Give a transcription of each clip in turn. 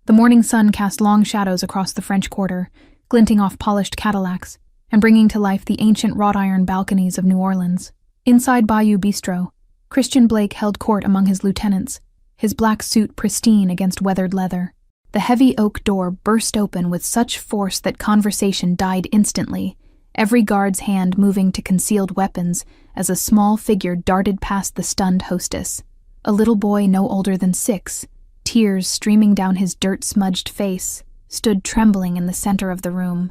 The morning sun cast long shadows across the French Quarter, glinting off polished Cadillacs, and bringing to life the ancient wrought-iron balconies of New Orleans. Inside Bayou Bistro, Christian Blake held court among his lieutenants, his black suit pristine against weathered leather. The heavy oak door burst open with such force that conversation died instantly, every guard's hand moving to concealed weapons as a small figure darted past the stunned hostess. A little boy no older than 6, tears streaming down his dirt-smudged face, stood trembling in the center of the room.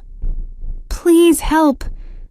"Please help!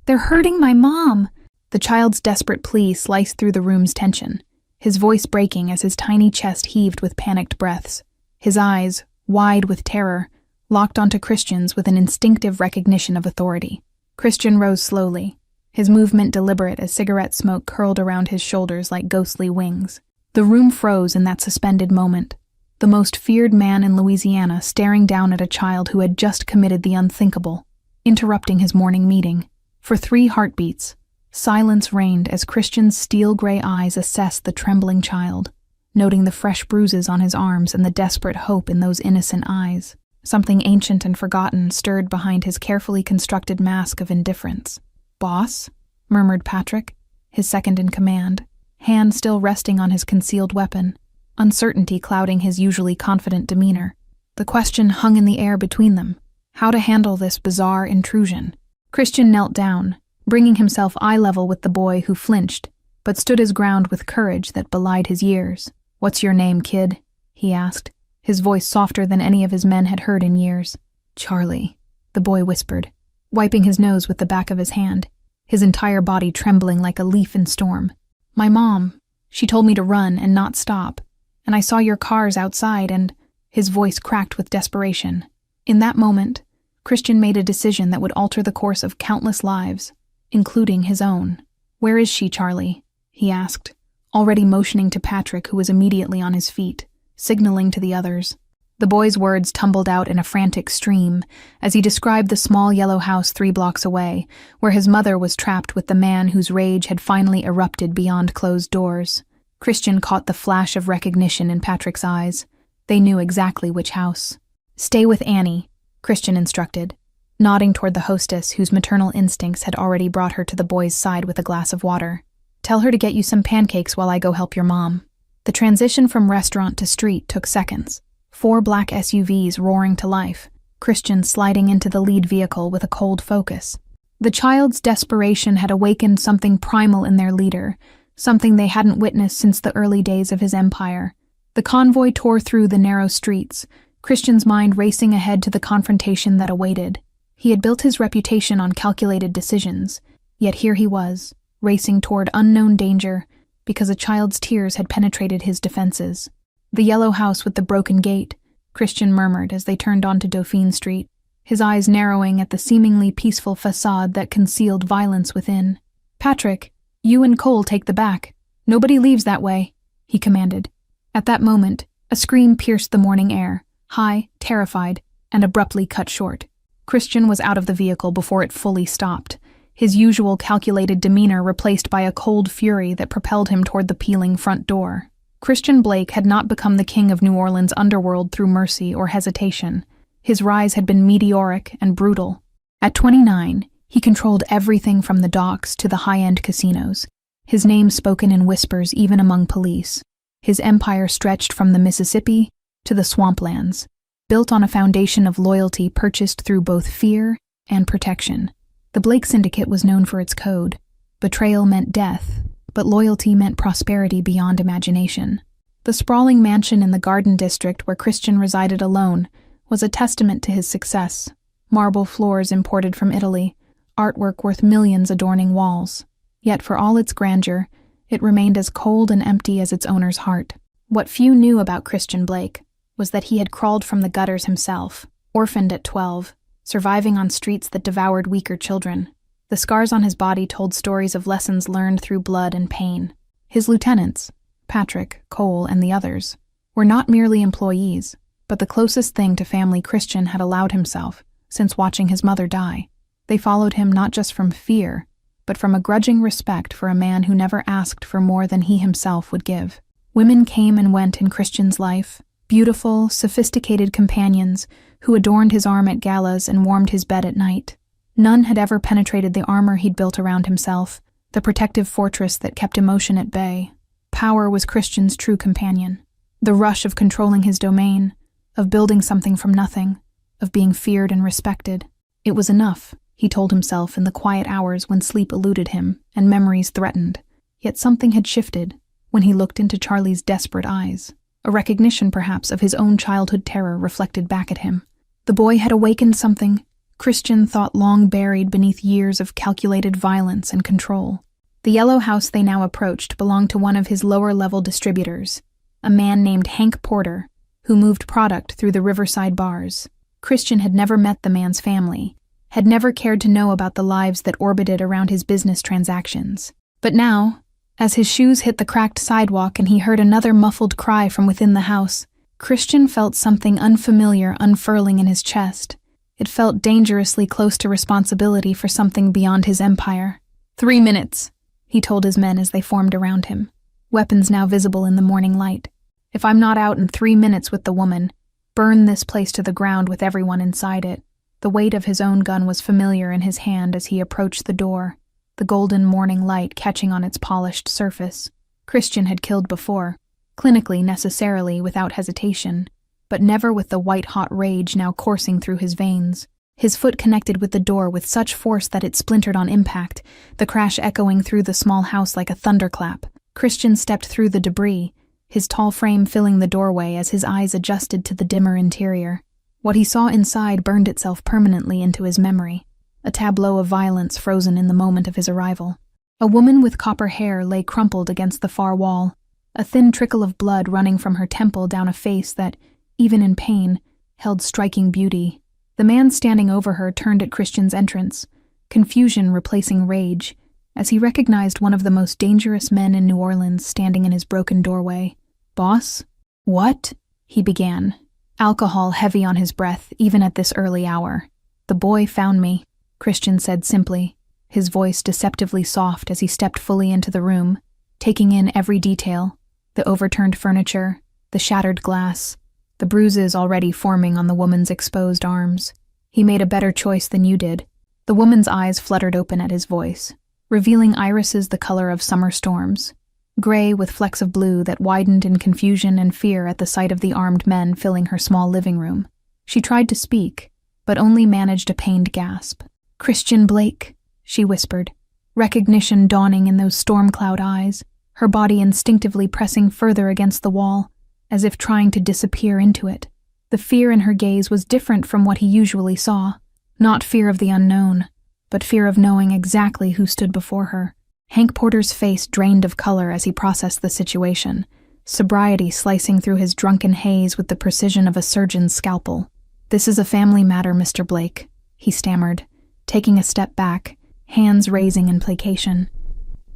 They're hurting my mom!" The child's desperate plea sliced through the room's tension, his voice breaking as his tiny chest heaved with panicked breaths. His eyes, wide with terror, locked onto Christian's with an instinctive recognition of authority. Christian rose slowly, his movement deliberate as cigarette smoke curled around his shoulders like ghostly wings. The room froze in that suspended moment, the most feared man in Louisiana staring down at a child who had just committed the unthinkable, interrupting his morning meeting. For 3 heartbeats, silence reigned as Christian's steel-gray eyes assessed the trembling child, noting the fresh bruises on his arms and the desperate hope in those innocent eyes. Something ancient and forgotten stirred behind his carefully constructed mask of indifference. "Boss?" murmured Patrick, his second in command, hand still resting on his concealed weapon, uncertainty clouding his usually confident demeanor. The question hung in the air between them, how to handle this bizarre intrusion. Christian knelt down, bringing himself eye-level with the boy who flinched, but stood his ground with courage that belied his years. "What's your name, kid?" he asked, his voice softer than any of his men had heard in years. "Charlie," the boy whispered, wiping his nose with the back of his hand, his entire body trembling like a leaf in storm. "My mom, she told me to run and not stop, and I saw your cars outside and—" His voice cracked with desperation. In that moment, Christian made a decision that would alter the course of countless lives, including his own. "Where is she, Charlie?" he asked, already motioning to Patrick, who was immediately on his feet, signaling to the others. The boy's words tumbled out in a frantic stream as he described the small yellow house 3 blocks away, where his mother was trapped with the man whose rage had finally erupted beyond closed doors. Christian caught the flash of recognition in Patrick's eyes. They knew exactly which house. "Stay with Annie," Christian instructed, nodding toward the hostess whose maternal instincts had already brought her to the boy's side with a glass of water. "Tell her to get you some pancakes while I go help your mom." The transition from restaurant to street took seconds. 4 black SUVs roaring to life, Christian sliding into the lead vehicle with a cold focus. The child's desperation had awakened something primal in their leader, something they hadn't witnessed since the early days of his empire. The convoy tore through the narrow streets, Christian's mind racing ahead to the confrontation that awaited. He had built his reputation on calculated decisions, yet here he was, racing toward unknown danger because a child's tears had penetrated his defenses. "The yellow house with the broken gate," Christian murmured as they turned onto Dauphine Street, his eyes narrowing at the seemingly peaceful facade that concealed violence within. "Patrick, you and Cole take the back. Nobody leaves that way," he commanded. At that moment, a scream pierced the morning air, high, terrified, and abruptly cut short. Christian was out of the vehicle before it fully stopped, his usual calculated demeanor replaced by a cold fury that propelled him toward the peeling front door. Christian Blake had not become the king of New Orleans' underworld through mercy or hesitation. His rise had been meteoric and brutal. At 29, he controlled everything from the docks to the high-end casinos, his name spoken in whispers even among police. His empire stretched from the Mississippi to the swamplands, built on a foundation of loyalty purchased through both fear and protection. The Blake Syndicate was known for its code. Betrayal meant death, but loyalty meant prosperity beyond imagination. The sprawling mansion in the Garden District where Christian resided alone was a testament to his success. Marble floors imported from Italy, artwork worth millions adorning walls. Yet for all its grandeur, it remained as cold and empty as its owner's heart. What few knew about Christian Blake was that he had crawled from the gutters himself, orphaned at 12, surviving on streets that devoured weaker children. The scars on his body told stories of lessons learned through blood and pain. His lieutenants, Patrick, Cole, and the others, were not merely employees, but the closest thing to family Christian had allowed himself since watching his mother die. They followed him not just from fear, but from a grudging respect for a man who never asked for more than he himself would give. Women came and went in Christian's life, beautiful, sophisticated companions who adorned his arm at galas and warmed his bed at night. None had ever penetrated the armor he'd built around himself, the protective fortress that kept emotion at bay. Power was Christian's true companion. The rush of controlling his domain, of building something from nothing, of being feared and respected. It was enough, he told himself in the quiet hours when sleep eluded him and memories threatened. Yet something had shifted when he looked into Charlie's desperate eyes, a recognition perhaps of his own childhood terror reflected back at him. The boy had awakened something Christian thought long buried beneath years of calculated violence and control. The yellow house they now approached belonged to one of his lower-level distributors, a man named Hank Porter, who moved product through the riverside bars. Christian had never met the man's family, had never cared to know about the lives that orbited around his business transactions. But now, as his shoes hit the cracked sidewalk and he heard another muffled cry from within the house, Christian felt something unfamiliar unfurling in his chest. It felt dangerously close to responsibility for something beyond his empire. 3 minutes, he told his men as they formed around him, weapons now visible in the morning light. If I'm not out in 3 minutes with the woman, burn this place to the ground with everyone inside it. The weight of his own gun was familiar in his hand as he approached the door, the golden morning light catching on its polished surface. Christian had killed before, clinically necessarily without hesitation, but never with the white-hot rage now coursing through his veins. His foot connected with the door with such force that it splintered on impact, the crash echoing through the small house like a thunderclap. Christian stepped through the debris, his tall frame filling the doorway as his eyes adjusted to the dimmer interior. What he saw inside burned itself permanently into his memory, a tableau of violence frozen in the moment of his arrival. A woman with copper hair lay crumpled against the far wall, a thin trickle of blood running from her temple down a face that, even in pain, held striking beauty. The man standing over her turned at Christian's entrance, confusion replacing rage, as he recognized one of the most dangerous men in New Orleans standing in his broken doorway. "Boss?" "What?" he began, alcohol heavy on his breath even at this early hour. "The boy found me," Christian said simply, his voice deceptively soft as he stepped fully into the room, taking in every detail, the overturned furniture, the shattered glass, the bruises already forming on the woman's exposed arms. "He made a better choice than you did." The woman's eyes fluttered open at his voice, revealing irises the color of summer storms, gray with flecks of blue that widened in confusion and fear at the sight of the armed men filling her small living room. She tried to speak, but only managed a pained gasp. "Christian Blake," she whispered, recognition dawning in those storm cloud eyes, her body instinctively pressing further against the wall, as if trying to disappear into it. The fear in her gaze was different from what he usually saw. Not fear of the unknown, but fear of knowing exactly who stood before her. Hank Porter's face drained of color as he processed the situation, sobriety slicing through his drunken haze with the precision of a surgeon's scalpel. "This is a family matter, Mr. Blake," he stammered, taking a step back, hands raising in placation.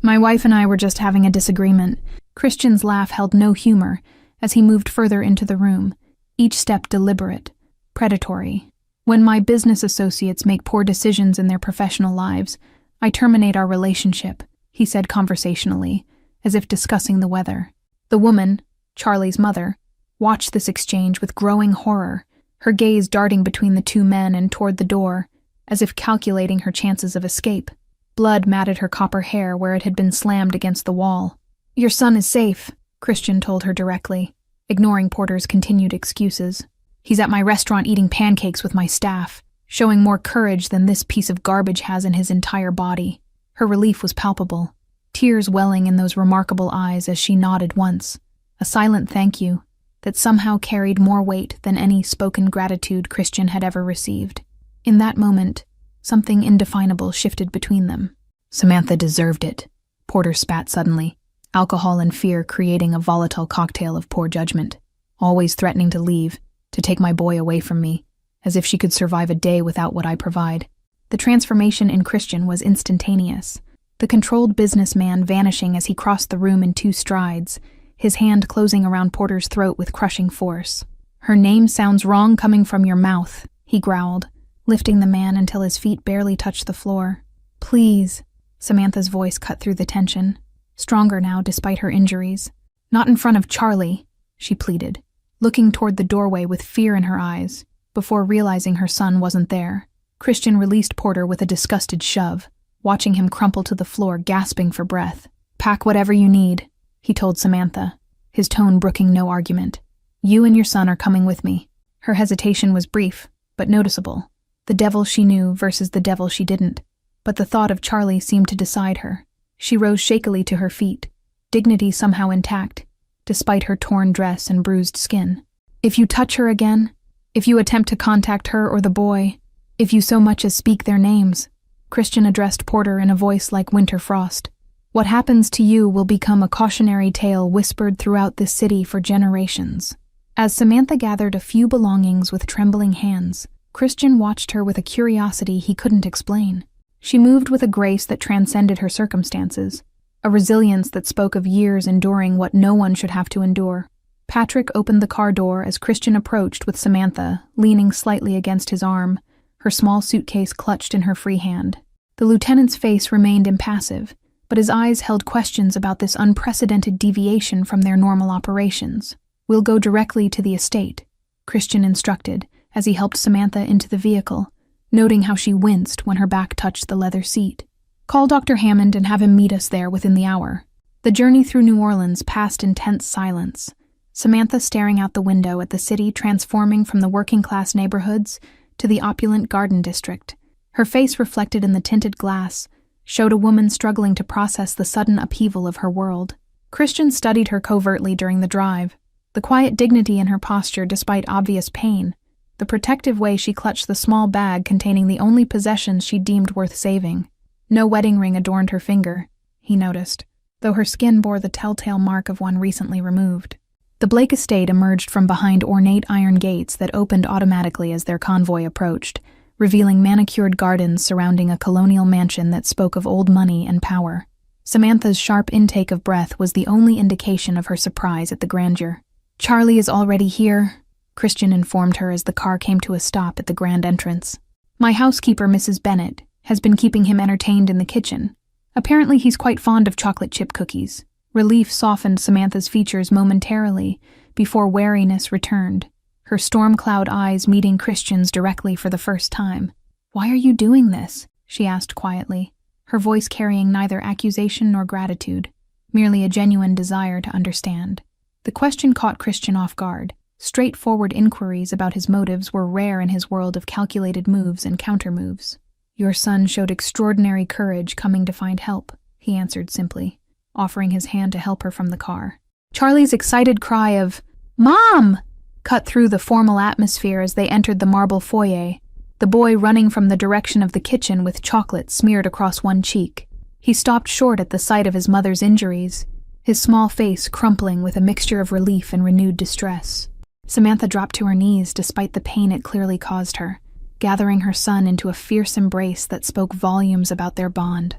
"My wife and I were just having a disagreement." Christian's laugh held no humor as he moved further into the room, each step deliberate, predatory. "When my business associates make poor decisions in their professional lives, I terminate our relationship," he said conversationally, as if discussing the weather. The woman, Charlie's mother, watched this exchange with growing horror, her gaze darting between the two men and toward the door, as if calculating her chances of escape. Blood matted her copper hair where it had been slammed against the wall. "Your son is safe," Christian told her directly, ignoring Porter's continued excuses. "He's at my restaurant eating pancakes with my staff, showing more courage than this piece of garbage has in his entire body." Her relief was palpable, tears welling in those remarkable eyes as she nodded once, a silent thank you that somehow carried more weight than any spoken gratitude Christian had ever received. In that moment, something indefinable shifted between them. "Samantha deserved it," Porter spat suddenly, alcohol and fear creating a volatile cocktail of poor judgment, always threatening to leave, to take my boy away from me, as if she could survive a day without what I provide. The transformation in Christian was instantaneous, the controlled businessman vanishing as he crossed the room in 2 strides, his hand closing around Porter's throat with crushing force. "Her name sounds wrong coming from your mouth," he growled, lifting the man until his feet barely touched the floor. "Please," Samantha's voice cut through the tension, stronger now despite her injuries. "Not in front of Charlie," she pleaded, looking toward the doorway with fear in her eyes, before realizing her son wasn't there. Christian released Porter with a disgusted shove, watching him crumple to the floor, gasping for breath. "Pack whatever you need," he told Samantha, his tone brooking no argument. "You and your son are coming with me." Her hesitation was brief, but noticeable. The devil she knew versus the devil she didn't. But the thought of Charlie seemed to decide her. She rose shakily to her feet, dignity somehow intact, despite her torn dress and bruised skin. "If you touch her again, if you attempt to contact her or the boy, if you so much as speak their names," Christian addressed Porter in a voice like winter frost, "what happens to you will become a cautionary tale whispered throughout this city for generations." As Samantha gathered a few belongings with trembling hands, Christian watched her with a curiosity he couldn't explain. She moved with a grace that transcended her circumstances, a resilience that spoke of years enduring what no one should have to endure. Patrick opened the car door as Christian approached with Samantha, leaning slightly against his arm, her small suitcase clutched in her free hand. The lieutenant's face remained impassive, but his eyes held questions about this unprecedented deviation from their normal operations. "We'll go directly to the estate," Christian instructed as he helped Samantha into the vehicle, noting how she winced when her back touched the leather seat. "Call Dr. Hammond and have him meet us there within the hour." The journey through New Orleans passed in tense silence, Samantha staring out the window at the city transforming from the working-class neighborhoods to the opulent garden district. Her face reflected in the tinted glass showed a woman struggling to process the sudden upheaval of her world. Christian studied her covertly during the drive, the quiet dignity in her posture despite obvious pain, the protective way she clutched the small bag containing the only possessions she deemed worth saving. No wedding ring adorned her finger, he noticed, though her skin bore the telltale mark of one recently removed. The Blake estate emerged from behind ornate iron gates that opened automatically as their convoy approached, revealing manicured gardens surrounding a colonial mansion that spoke of old money and power. Samantha's sharp intake of breath was the only indication of her surprise at the grandeur. "Charlie is already here," Christian informed her as the car came to a stop at the grand entrance. "My housekeeper, Mrs. Bennett, has been keeping him entertained in the kitchen. Apparently he's quite fond of chocolate chip cookies." Relief softened Samantha's features momentarily before wariness returned, her storm cloud eyes meeting Christian's directly for the first time. "Why are you doing this?" she asked quietly, her voice carrying neither accusation nor gratitude, merely a genuine desire to understand. The question caught Christian off guard. Straightforward inquiries about his motives were rare in his world of calculated moves and countermoves. "Your son showed extraordinary courage coming to find help," he answered simply, offering his hand to help her from the car. Charlie's excited cry of, "Mom!" cut through the formal atmosphere as they entered the marble foyer, the boy running from the direction of the kitchen with chocolate smeared across one cheek. He stopped short at the sight of his mother's injuries, his small face crumpling with a mixture of relief and renewed distress. Samantha dropped to her knees despite the pain it clearly caused her, gathering her son into a fierce embrace that spoke volumes about their bond.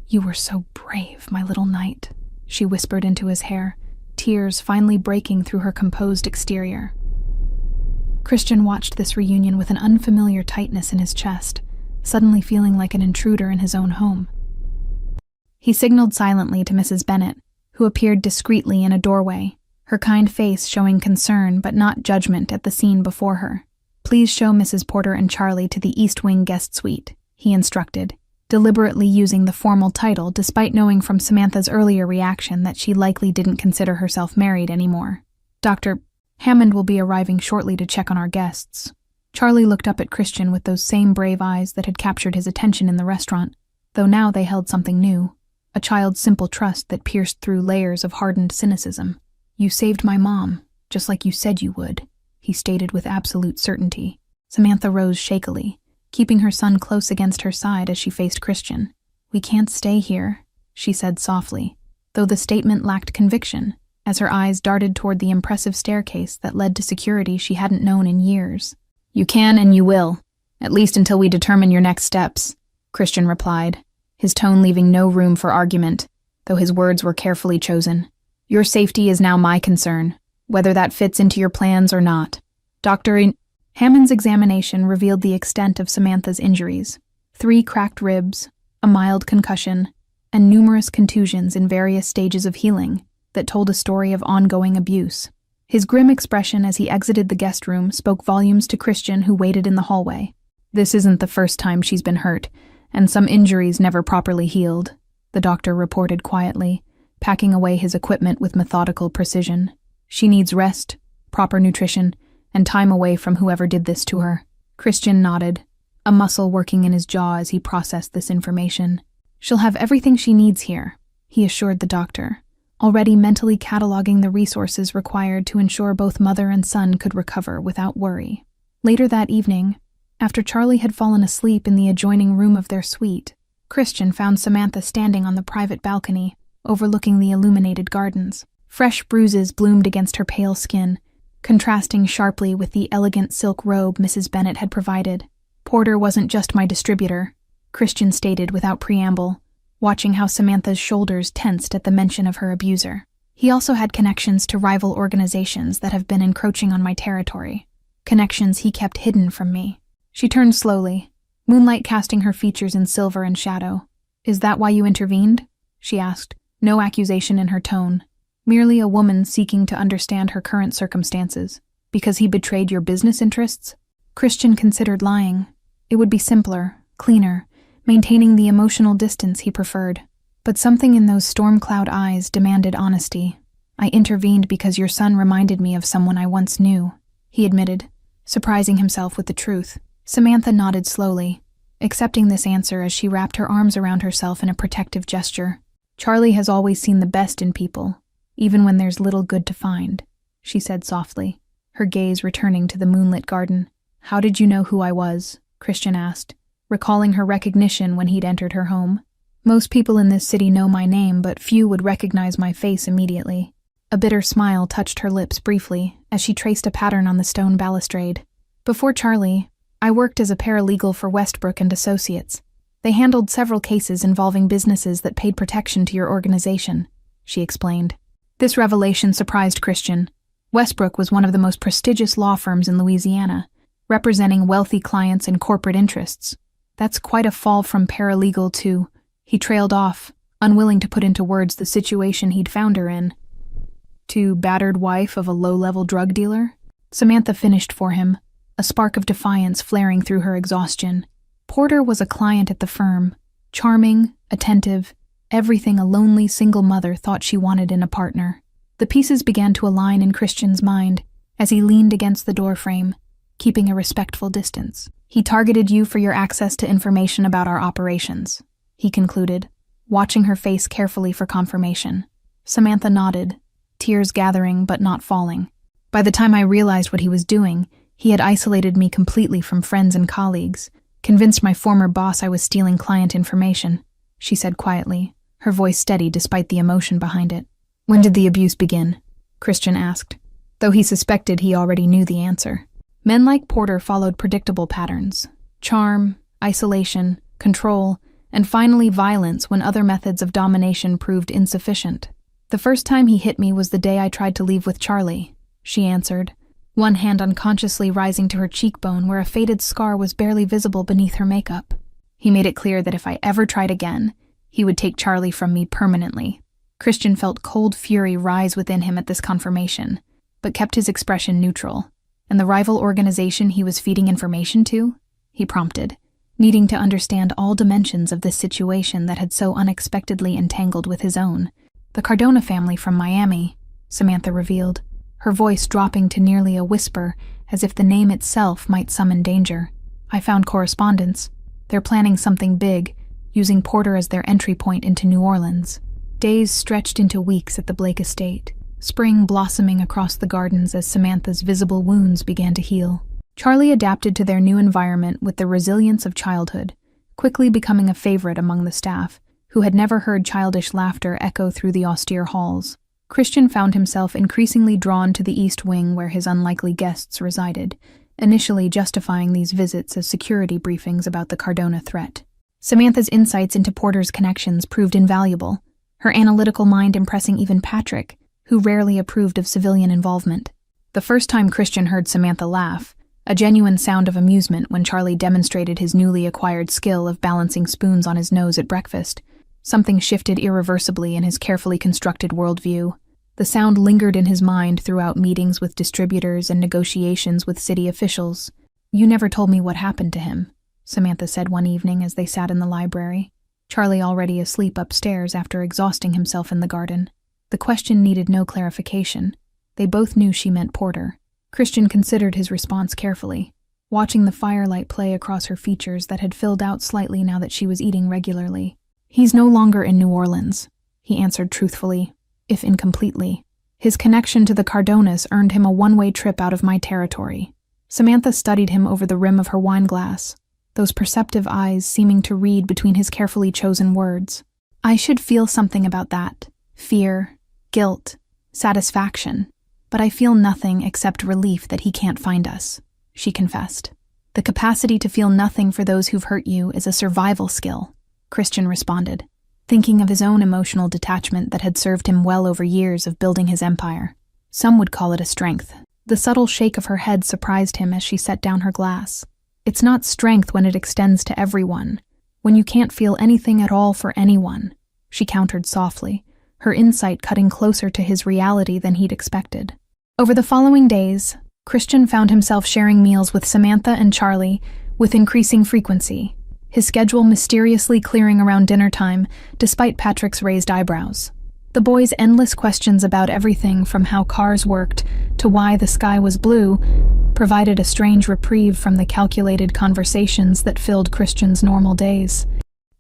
"You were so brave, my little knight," she whispered into his hair, tears finally breaking through her composed exterior. Christian watched this reunion with an unfamiliar tightness in his chest, suddenly feeling like an intruder in his own home. He signaled silently to Mrs. Bennett, who appeared discreetly in a doorway, her kind face showing concern but not judgment at the scene before her. "Please show Mrs. Porter and Charlie to the East Wing guest suite," he instructed, deliberately using the formal title despite knowing from Samantha's earlier reaction that she likely didn't consider herself married anymore. "Dr. Hammond will be arriving shortly to check on our guests." Charlie looked up at Christian with those same brave eyes that had captured his attention in the restaurant, though now they held something new, a child's simple trust that pierced through layers of hardened cynicism. "You saved my mom, just like you said you would," he stated with absolute certainty. Samantha rose shakily, keeping her son close against her side as she faced Christian. "We can't stay here," she said softly, though the statement lacked conviction, as her eyes darted toward the impressive staircase that led to security she hadn't known in years. "You can and you will, at least until we determine your next steps," Christian replied, his tone leaving no room for argument, though his words were carefully chosen. "Your safety is now my concern, whether that fits into your plans or not." Dr. Hammond's examination revealed the extent of Samantha's injuries: 3 cracked ribs, a mild concussion, and numerous contusions in various stages of healing that told a story of ongoing abuse. His grim expression as he exited the guest room spoke volumes to Christian, who waited in the hallway. "This isn't the first time she's been hurt, and some injuries never properly healed," the doctor reported quietly, packing away his equipment with methodical precision. "She needs rest, proper nutrition, and time away from whoever did this to her." Christian nodded, a muscle working in his jaw as he processed this information. "She'll have everything she needs here," he assured the doctor, already mentally cataloging the resources required to ensure both mother and son could recover without worry. Later that evening, after Charlie had fallen asleep in the adjoining room of their suite, Christian found Samantha standing on the private balcony, overlooking the illuminated gardens. Fresh bruises bloomed against her pale skin, contrasting sharply with the elegant silk robe Mrs. Bennet had provided. "Porter wasn't just my distributor," Christian stated without preamble, watching how Samantha's shoulders tensed at the mention of her abuser. "He also had connections to rival organizations that have been encroaching on my territory. Connections he kept hidden from me." She turned slowly, moonlight casting her features in silver and shadow. "Is that why you intervened?" she asked, no accusation in her tone. "Merely a woman seeking to understand her current circumstances. Because he betrayed your business interests?" Christian considered lying. It would be simpler, cleaner, maintaining the emotional distance he preferred. But something in those storm cloud eyes demanded honesty. "I intervened because your son reminded me of someone I once knew," he admitted, surprising himself with the truth. Samantha nodded slowly, accepting this answer as she wrapped her arms around herself in a protective gesture. "Charlie has always seen the best in people, even when there's little good to find," she said softly, her gaze returning to the moonlit garden. "How did you know who I was?" Christian asked, recalling her recognition when he'd entered her home. "Most people in this city know my name, but few would recognize my face immediately." A bitter smile touched her lips briefly as she traced a pattern on the stone balustrade. "Before Charlie, I worked as a paralegal for Westbrook and Associates. They handled several cases involving businesses that paid protection to your organization," she explained. This revelation surprised Christian. Westbrook was one of the most prestigious law firms in Louisiana, representing wealthy clients and corporate interests. "That's quite a fall from paralegal to—" He trailed off, unwilling to put into words the situation he'd found her in. "To battered wife of a low-level drug dealer?" Samantha finished for him, a spark of defiance flaring through her exhaustion. Porter was a client at the firm, charming, attentive, everything a lonely single mother thought she wanted in a partner. The pieces began to align in Christian's mind as he leaned against the doorframe, keeping a respectful distance. "He targeted you for your access to information about our operations," he concluded, watching her face carefully for confirmation. Samantha nodded, tears gathering but not falling. "By the time I realized what he was doing, he had isolated me completely from friends and colleagues, convinced my former boss I was stealing client information," she said quietly, her voice steady despite the emotion behind it. "When did the abuse begin?" Christian asked, though he suspected he already knew the answer. Men like Porter followed predictable patterns: charm, isolation, control, and finally violence when other methods of domination proved insufficient. "The first time he hit me was the day I tried to leave with Charlie," she answered, one hand unconsciously rising to her cheekbone where a faded scar was barely visible beneath her makeup. "He made it clear that if I ever tried again, he would take Charlie from me permanently." Christian felt cold fury rise within him at this confirmation, but kept his expression neutral. "And the rival organization he was feeding information to?" he prompted, needing to understand all dimensions of this situation that had so unexpectedly entangled with his own. "The Cardona family from Miami," Samantha revealed, her voice dropping to nearly a whisper as if the name itself might summon danger. "I found correspondence. They're planning something big, using Porter as their entry point into New Orleans." Days stretched into weeks at the Blake estate, spring blossoming across the gardens as Samantha's visible wounds began to heal. Charlie adapted to their new environment with the resilience of childhood, quickly becoming a favorite among the staff, who had never heard childish laughter echo through the austere halls. Christian found himself increasingly drawn to the East Wing where his unlikely guests resided, initially justifying these visits as security briefings about the Cardona threat. Samantha's insights into Porter's connections proved invaluable, her analytical mind impressing even Patrick, who rarely approved of civilian involvement. The first time Christian heard Samantha laugh, a genuine sound of amusement when Charlie demonstrated his newly acquired skill of balancing spoons on his nose at breakfast, something shifted irreversibly in his carefully constructed worldview. The sound lingered in his mind throughout meetings with distributors and negotiations with city officials. "You never told me what happened to him," Samantha said one evening as they sat in the library, Charlie already asleep upstairs after exhausting himself in the garden. The question needed no clarification. They both knew she meant Porter. Christian considered his response carefully, watching the firelight play across her features that had filled out slightly now that she was eating regularly. "He's no longer in New Orleans," he answered truthfully, if incompletely. "His connection to the Cardonas earned him a one-way trip out of my territory." Samantha studied him over the rim of her wineglass, those perceptive eyes seeming to read between his carefully chosen words. "I should feel something about that. Fear, guilt, satisfaction. But I feel nothing except relief that he can't find us," she confessed. "The capacity to feel nothing for those who've hurt you is a survival skill," Christian responded, thinking of his own emotional detachment that had served him well over years of building his empire. Some would call it a strength. The subtle shake of her head surprised him as she set down her glass. "It's not strength when it extends to everyone, when you can't feel anything at all for anyone," she countered softly, her insight cutting closer to his reality than he'd expected. Over the following days, Christian found himself sharing meals with Samantha and Charlie with increasing frequency, his schedule mysteriously clearing around dinner time despite Patrick's raised eyebrows. The boys' endless questions about everything from how cars worked to why the sky was blue provided a strange reprieve from the calculated conversations that filled Christian's normal days.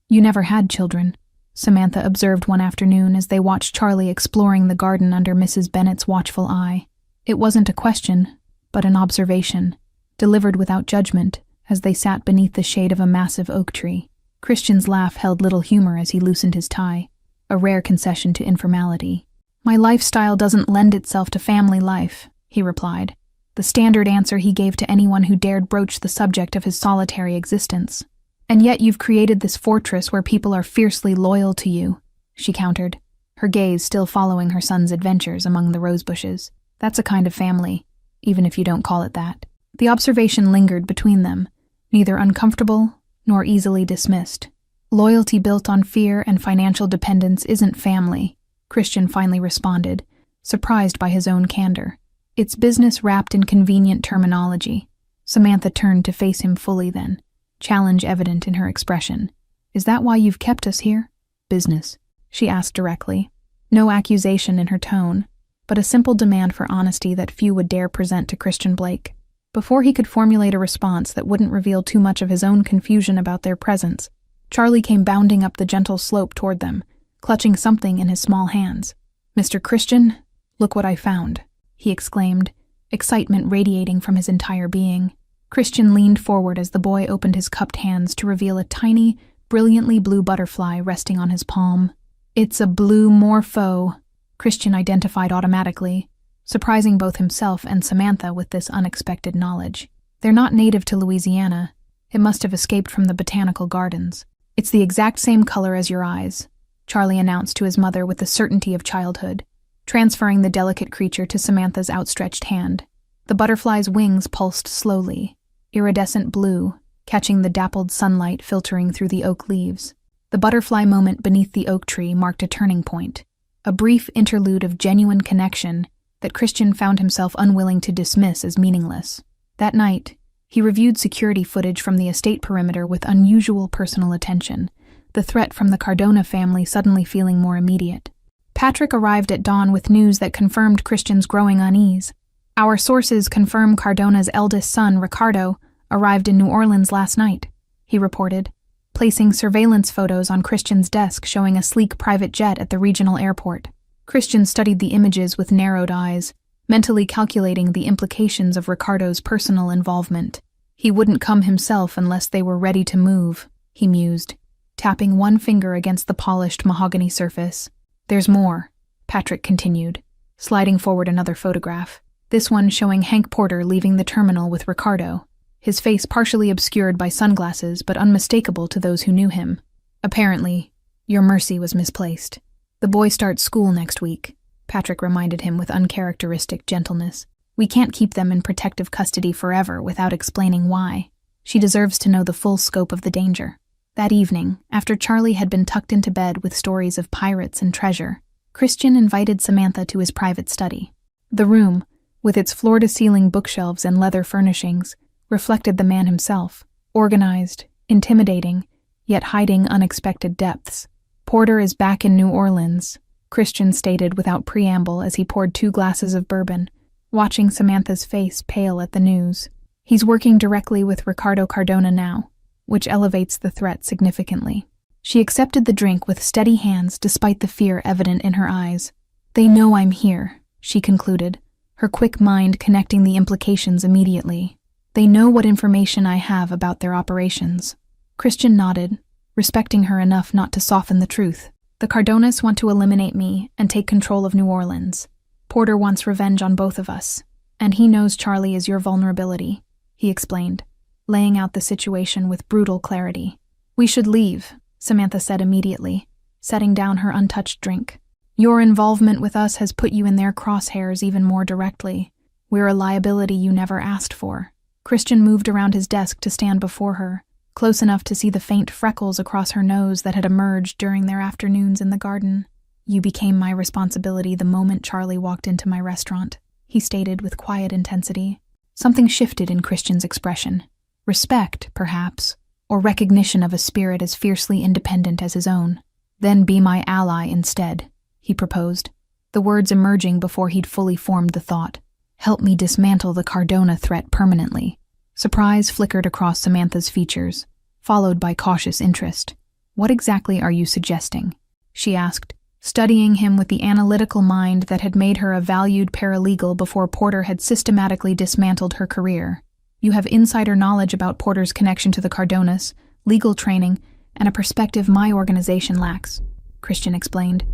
"You never had children," Samantha observed one afternoon as they watched Charlie exploring the garden under Mrs. Bennet's watchful eye. It wasn't a question, but an observation, delivered without judgment as they sat beneath the shade of a massive oak tree. Christian's laugh held little humor as he loosened his tie, a rare concession to informality. "My lifestyle doesn't lend itself to family life," he replied, the standard answer he gave to anyone who dared broach the subject of his solitary existence. "And yet you've created this fortress where people are fiercely loyal to you," she countered, her gaze still following her son's adventures among the rose bushes. "That's a kind of family, even if you don't call it that." The observation lingered between them, neither uncomfortable nor easily dismissed. "Loyalty built on fear and financial dependence isn't family," Christian finally responded, surprised by his own candor. "It's business wrapped in convenient terminology." Samantha turned to face him fully then, challenge evident in her expression. "Is that why you've kept us here?" "Business," she asked directly, no accusation in her tone, but a simple demand for honesty that few would dare present to Christian Blake. Before he could formulate a response that wouldn't reveal too much of his own confusion about their presence, Charlie came bounding up the gentle slope toward them, clutching something in his small hands. "Mr. Christian, look what I found," he exclaimed, excitement radiating from his entire being. Christian leaned forward as the boy opened his cupped hands to reveal a tiny, brilliantly blue butterfly resting on his palm. "It's a blue morpho," Christian identified automatically, surprising both himself and Samantha with this unexpected knowledge. "They're not native to Louisiana. It must have escaped from the botanical gardens." "It's the exact same color as your eyes," Charlie announced to his mother with the certainty of childhood, transferring the delicate creature to Samantha's outstretched hand. The butterfly's wings pulsed slowly, iridescent blue, catching the dappled sunlight filtering through the oak leaves. The butterfly moment beneath the oak tree marked a turning point, a brief interlude of genuine connection that Christian found himself unwilling to dismiss as meaningless. That night, he reviewed security footage from the estate perimeter with unusual personal attention, the threat from the Cardona family suddenly feeling more immediate. Patrick arrived at dawn with news that confirmed Christian's growing unease. "Our sources confirm Cardona's eldest son, Ricardo, arrived in New Orleans last night," he reported, placing surveillance photos on Christian's desk showing a sleek private jet at the regional airport. Christian studied the images with narrowed eyes, mentally calculating the implications of Ricardo's personal involvement. He wouldn't come himself unless they were ready to move, he mused, tapping one finger against the polished mahogany surface. "There's more," Patrick continued, sliding forward another photograph, this one showing Hank Porter leaving the terminal with Ricardo, his face partially obscured by sunglasses but unmistakable to those who knew him. "Apparently, your mercy was misplaced. The boy starts school next week," Patrick reminded him with uncharacteristic gentleness. "We can't keep them in protective custody forever without explaining why. She deserves to know the full scope of the danger." That evening, after Charlie had been tucked into bed with stories of pirates and treasure, Christian invited Samantha to his private study. The room, with its floor-to-ceiling bookshelves and leather furnishings, reflected the man himself, organized, intimidating, yet hiding unexpected depths. "Porter is back in New Orleans," Christian stated without preamble as he poured 2 glasses of bourbon, watching Samantha's face pale at the news. "He's working directly with Ricardo Cardona now, which elevates the threat significantly." She accepted the drink with steady hands despite the fear evident in her eyes. "They know I'm here," she concluded, her quick mind connecting the implications immediately. "They know what information I have about their operations." Christian nodded, respecting her enough not to soften the truth. "The Cardonas want to eliminate me and take control of New Orleans. Porter wants revenge on both of us, and he knows Charlie is your vulnerability," he explained, laying out the situation with brutal clarity. "We should leave," Samantha said immediately, setting down her untouched drink. "Your involvement with us has put you in their crosshairs even more directly. We're a liability you never asked for." Christian moved around his desk to stand before her, close enough to see the faint freckles across her nose that had emerged during their afternoons in the garden. "You became my responsibility the moment Charlie walked into my restaurant," he stated with quiet intensity. Something shifted in Christian's expression. Respect, perhaps, or recognition of a spirit as fiercely independent as his own. "Then be my ally instead," he proposed, the words emerging before he'd fully formed the thought. "Help me dismantle the Cardona threat permanently." Surprise flickered across Samantha's features, followed by cautious interest. "What exactly are you suggesting?" she asked, studying him with the analytical mind that had made her a valued paralegal before Porter had systematically dismantled her career. "You have insider knowledge about Porter's connection to the Cardonas, legal training, and a perspective my organization lacks," Christian explained,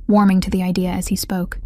warming to the idea as he spoke.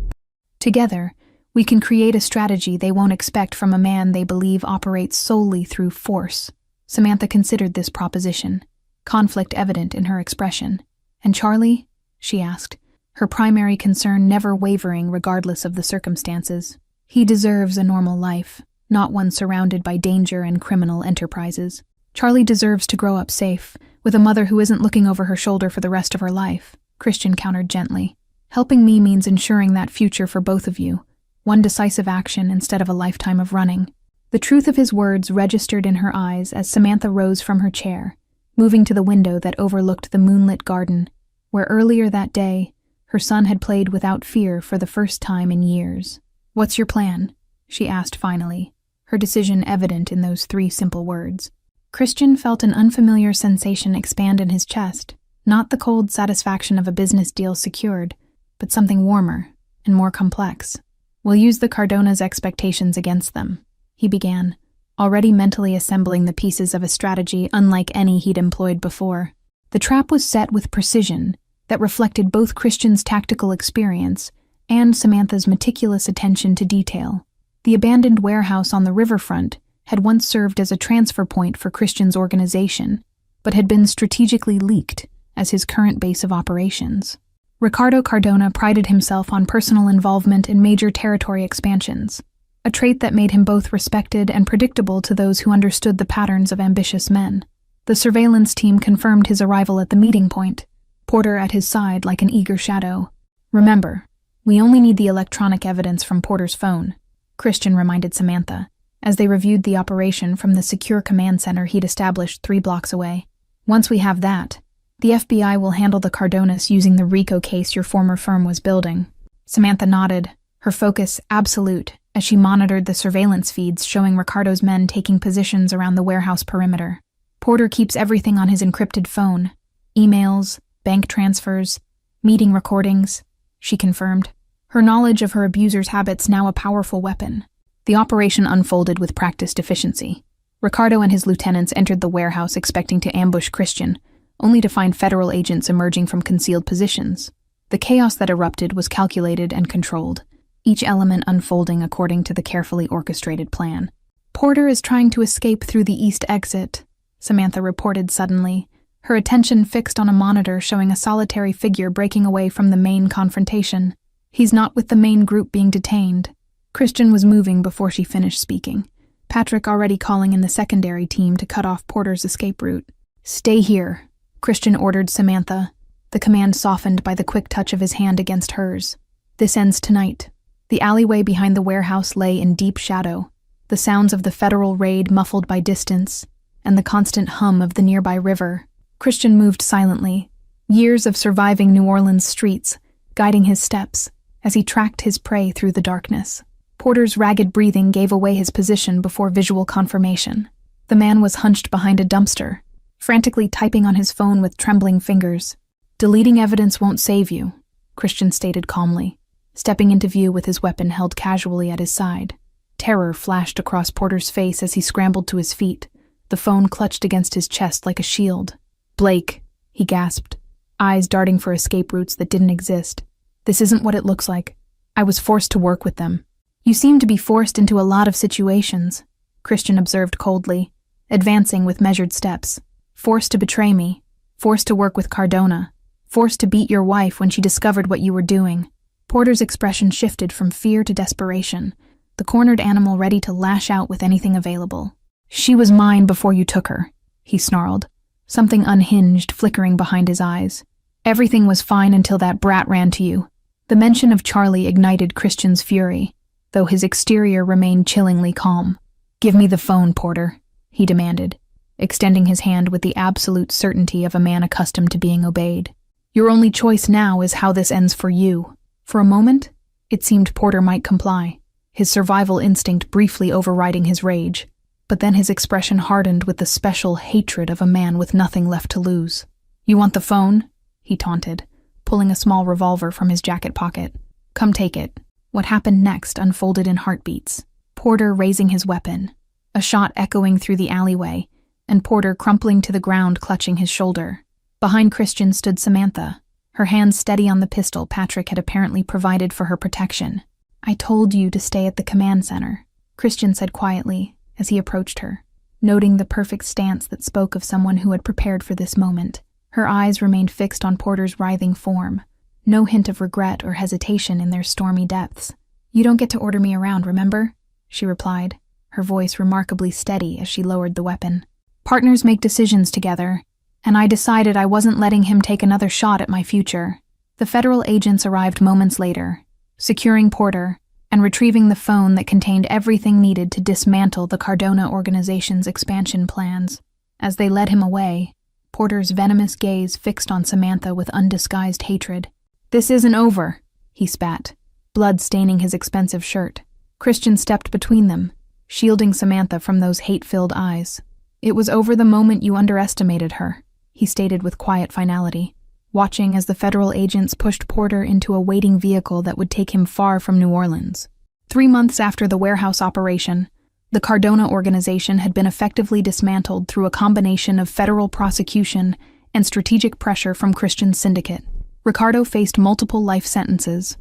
"Together, we can create a strategy they won't expect from a man they believe operates solely through force." Samantha considered this proposition, conflict evident in her expression. "And Charlie?" she asked, her primary concern never wavering regardless of the circumstances. "He deserves a normal life, not one surrounded by danger and criminal enterprises. Charlie deserves to grow up safe, with a mother who isn't looking over her shoulder for the rest of her life," Christian countered gently. "Helping me means ensuring that future for both of you, one decisive action instead of a lifetime of running." The truth of his words registered in her eyes as Samantha rose from her chair, moving to the window that overlooked the moonlit garden, where earlier that day, her son had played without fear for the first time in years. "What's your plan?" she asked finally, her decision evident in those 3 simple words. Christian felt an unfamiliar sensation expand in his chest, not the cold satisfaction of a business deal secured, but something warmer and more complex. "We'll use the Cardona's expectations against them," he began, already mentally assembling the pieces of a strategy unlike any he'd employed before. The trap was set with precision that reflected both Christian's tactical experience and Samantha's meticulous attention to detail. The abandoned warehouse on the riverfront had once served as a transfer point for Christian's organization, but had been strategically leaked as his current base of operations. Ricardo Cardona prided himself on personal involvement in major territory expansions, a trait that made him both respected and predictable to those who understood the patterns of ambitious men. The surveillance team confirmed his arrival at the meeting point, Porter at his side like an eager shadow. "Remember, we only need the electronic evidence from Porter's phone," Christian reminded Samantha, as they reviewed the operation from the secure command center he'd established 3 blocks away. "Once we have that, the FBI will handle the Cardonas using the RICO case your former firm was building." Samantha nodded, her focus absolute as she monitored the surveillance feeds showing Ricardo's men taking positions around the warehouse perimeter. "Porter keeps everything on his encrypted phone, emails, bank transfers, meeting recordings," she confirmed, her knowledge of her abuser's habits now a powerful weapon. The operation unfolded with practiced efficiency. Ricardo and his lieutenants entered the warehouse expecting to ambush Christian, only to find federal agents emerging from concealed positions. The chaos that erupted was calculated and controlled, each element unfolding according to the carefully orchestrated plan. "Porter is trying to escape through the east exit," Samantha reported suddenly, her attention fixed on a monitor showing a solitary figure breaking away from the main confrontation. "He's not with the main group being detained." Christian was moving before she finished speaking, Patrick already calling in the secondary team to cut off Porter's escape route. "Stay here," Christian ordered Samantha, the command softened by the quick touch of his hand against hers. This ends tonight. The alleyway behind the warehouse lay in deep shadow, the sounds of the federal raid muffled by distance, and the constant hum of the nearby river. Christian moved silently, years of surviving New Orleans streets guiding his steps as he tracked his prey through the darkness. Porter's ragged breathing gave away his position before visual confirmation. The man was hunched behind a dumpster, frantically typing on his phone with trembling fingers. "Deleting evidence won't save you," Christian stated calmly, stepping into view with his weapon held casually at his side. Terror flashed across Porter's face as he scrambled to his feet, the phone clutched against his chest like a shield. "Blake," he gasped, eyes darting for escape routes that didn't exist. "This isn't what it looks like. I was forced to work with them." "You seem to be forced into a lot of situations," Christian observed coldly, advancing with measured steps. "Forced to betray me, forced to work with Cardona, forced to beat your wife when she discovered what you were doing." Porter's expression shifted from fear to desperation, the cornered animal ready to lash out with anything available. "She was mine before you took her," he snarled, something unhinged flickering behind his eyes. "Everything was fine until that brat ran to you." The mention of Charlie ignited Christian's fury, though his exterior remained chillingly calm. "Give me the phone, Porter," he demanded, extending his hand with the absolute certainty of a man accustomed to being obeyed. "Your only choice now is how this ends for you." For a moment, it seemed Porter might comply, his survival instinct briefly overriding his rage, but then his expression hardened with the special hatred of a man with nothing left to lose. "You want the phone?" he taunted, pulling a small revolver from his jacket pocket. "Come take it." What happened next unfolded in heartbeats. Porter raising his weapon, a shot echoing through the alleyway, and Porter crumpling to the ground clutching his shoulder. Behind Christian stood Samantha, her hands steady on the pistol Patrick had apparently provided for her protection. "I told you to stay at the command center," Christian said quietly as he approached her, noting the perfect stance that spoke of someone who had prepared for this moment. Her eyes remained fixed on Porter's writhing form, no hint of regret or hesitation in their stormy depths. "You don't get to order me around, remember?" she replied, her voice remarkably steady as she lowered the weapon. "Partners make decisions together, and I decided I wasn't letting him take another shot at my future." The federal agents arrived moments later, securing Porter and retrieving the phone that contained everything needed to dismantle the Cardona organization's expansion plans. As they led him away, Porter's venomous gaze fixed on Samantha with undisguised hatred. "This isn't over," he spat, blood staining his expensive shirt. Christian stepped between them, shielding Samantha from those hate-filled eyes. "It was over the moment you underestimated her," he stated with quiet finality, watching as the federal agents pushed Porter into a waiting vehicle that would take him far from New Orleans. 3 months after the warehouse operation, the Cardona organization had been effectively dismantled through a combination of federal prosecution and strategic pressure from Christian's syndicate. Ricardo faced multiple life sentences,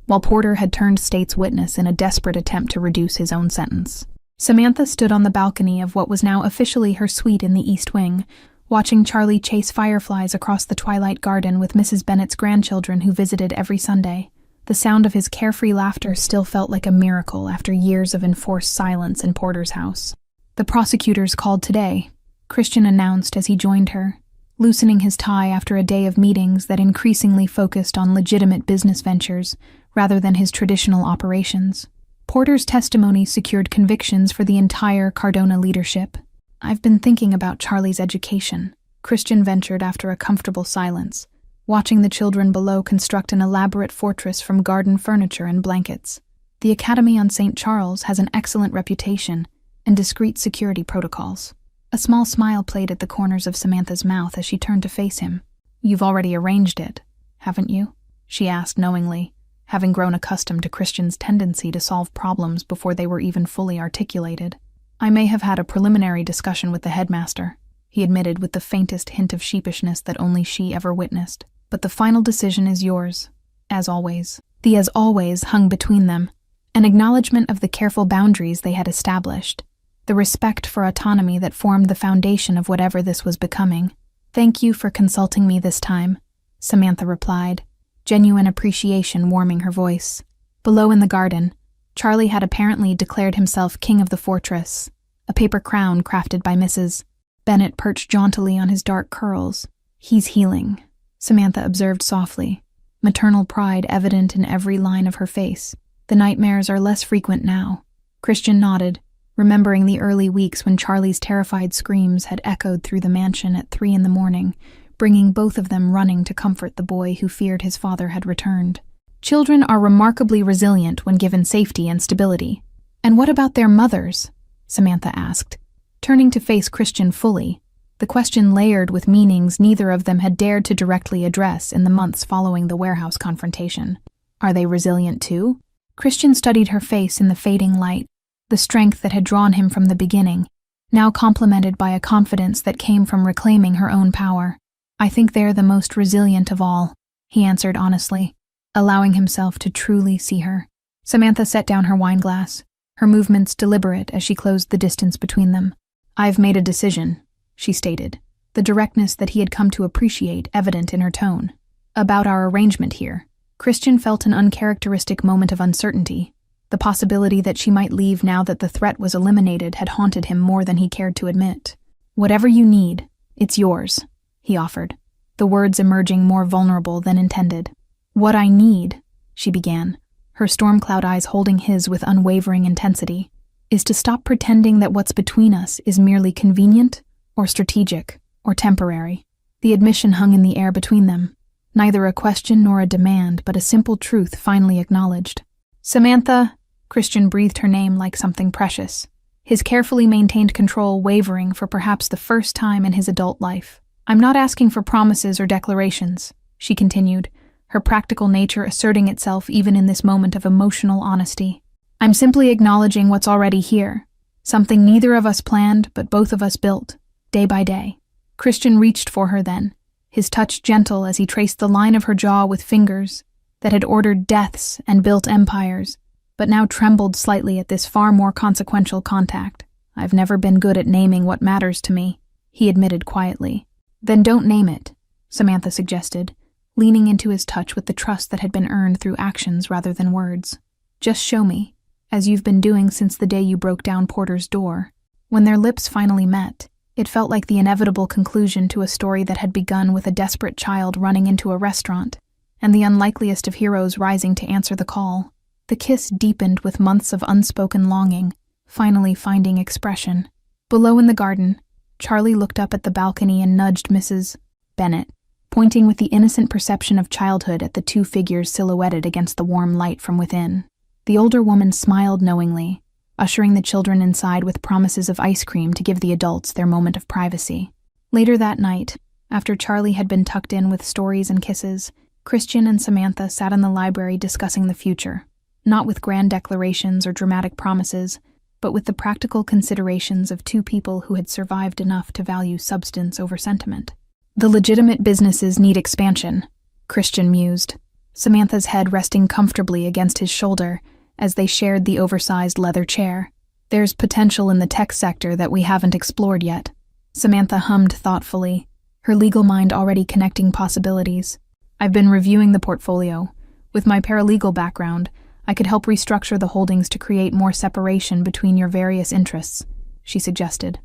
while Porter had turned state's witness in a desperate attempt to reduce his own sentence. Samantha stood on the balcony of what was now officially her suite in the East Wing, watching Charlie chase fireflies across the twilight garden with Mrs. Bennett's grandchildren who visited every Sunday. The sound of his carefree laughter still felt like a miracle after years of enforced silence in Porter's house. "The prosecutors called today," Christian announced as he joined her, loosening his tie after a day of meetings that increasingly focused on legitimate business ventures rather than his traditional operations. Porter's testimony secured convictions for the entire Cardona leadership. "I've been thinking about Charlie's education," Christian ventured after a comfortable silence, watching the children below construct an elaborate fortress from garden furniture and blankets. "The Academy on St. Charles has an excellent reputation and discreet security protocols." A small smile played at the corners of Samantha's mouth as she turned to face him. "You've already arranged it, haven't you?" she asked knowingly, having grown accustomed to Christian's tendency to solve problems before they were even fully articulated. "I may have had a preliminary discussion with the headmaster," he admitted with the faintest hint of sheepishness that only she ever witnessed. "But the final decision is yours, as always." The "as always" hung between them, an acknowledgement of the careful boundaries they had established, the respect for autonomy that formed the foundation of whatever this was becoming. "Thank you for consulting me this time," Samantha replied, genuine appreciation warming her voice. Below in the garden, Charlie had apparently declared himself king of the fortress, a paper crown crafted by Mrs. Bennett perched jauntily on his dark curls. "He's healing," Samantha observed softly, maternal pride evident in every line of her face. The nightmares are less frequent now. Christian nodded, remembering the early weeks when Charlie's terrified screams had echoed through the mansion at 3 a.m, bringing both of them running to comfort the boy who feared his father had returned. Children are remarkably resilient when given safety and stability. And what about their mothers? Samantha asked, turning to face Christian fully, the question layered with meanings neither of them had dared to directly address in the months following the warehouse confrontation. Are they resilient too? Christian studied her face in the fading light, the strength that had drawn him from the beginning, now complemented by a confidence that came from reclaiming her own power. I think they're the most resilient of all, he answered honestly, allowing himself to truly see her. Samantha set down her wineglass, her movements deliberate as she closed the distance between them. I've made a decision, she stated, the directness that he had come to appreciate evident in her tone. About our arrangement here. Christian felt an uncharacteristic moment of uncertainty. The possibility that she might leave now that the threat was eliminated had haunted him more than he cared to admit. Whatever you need, it's yours, he offered, the words emerging more vulnerable than intended. What I need, she began, her storm cloud eyes holding his with unwavering intensity, is to stop pretending that what's between us is merely convenient or strategic or temporary. The admission hung in the air between them, neither a question nor a demand, but a simple truth finally acknowledged. Samantha, Christian breathed her name like something precious, his carefully maintained control wavering for perhaps the first time in his adult life. I'm not asking for promises or declarations, she continued, her practical nature asserting itself even in this moment of emotional honesty. I'm simply acknowledging what's already here, something neither of us planned but both of us built, day by day. Christian reached for her then, his touch gentle as he traced the line of her jaw with fingers that had ordered deaths and built empires, but now trembled slightly at this far more consequential contact. I've never been good at naming what matters to me, he admitted quietly. Then don't name it, Samantha suggested, leaning into his touch with the trust that had been earned through actions rather than words. Just show me, as you've been doing since the day you broke down Porter's door. When their lips finally met, it felt like the inevitable conclusion to a story that had begun with a desperate child running into a restaurant, and the unlikeliest of heroes rising to answer the call. The kiss deepened with months of unspoken longing, finally finding expression. Below in the garden, Charlie looked up at the balcony and nudged Mrs. Bennett, pointing with the innocent perception of childhood at the two figures silhouetted against the warm light from within. The older woman smiled knowingly, ushering the children inside with promises of ice cream to give the adults their moment of privacy. Later that night, after Charlie had been tucked in with stories and kisses, Christian and Samantha sat in the library discussing the future, not with grand declarations or dramatic promises, but with the practical considerations of two people who had survived enough to value substance over sentiment. The legitimate businesses need expansion, Christian mused, Samantha's head resting comfortably against his shoulder as they shared the oversized leather chair. There's potential in the tech sector that we haven't explored yet. Samantha hummed thoughtfully, her legal mind already connecting possibilities. I've been reviewing the portfolio. With my paralegal background, I could help restructure the holdings to create more separation between your various interests, she suggested.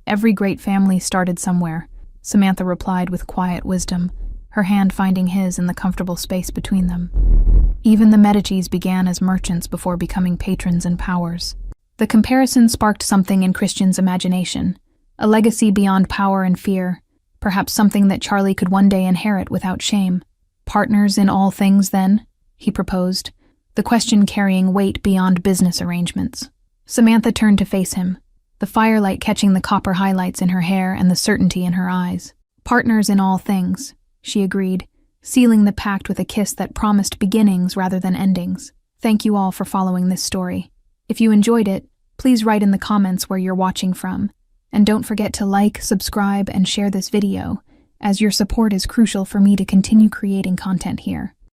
Every great family started somewhere, Samantha replied with quiet wisdom, her hand finding his in the comfortable space between them. Even the Medicis began as merchants before becoming patrons and powers. The comparison sparked something in Christian's imagination, a legacy beyond power and fear, perhaps something that Charlie could one day inherit without shame. Partners in all things, then? He proposed, the question carrying weight beyond business arrangements. Samantha turned to face him, the firelight catching the copper highlights in her hair and the certainty in her eyes. Partners in all things, she agreed, sealing the pact with a kiss that promised beginnings rather than endings. Thank you all for following this story. If you enjoyed it, please write in the comments where you're watching from, and don't forget to like, subscribe, and share this video, as your support is crucial for me to continue creating content here.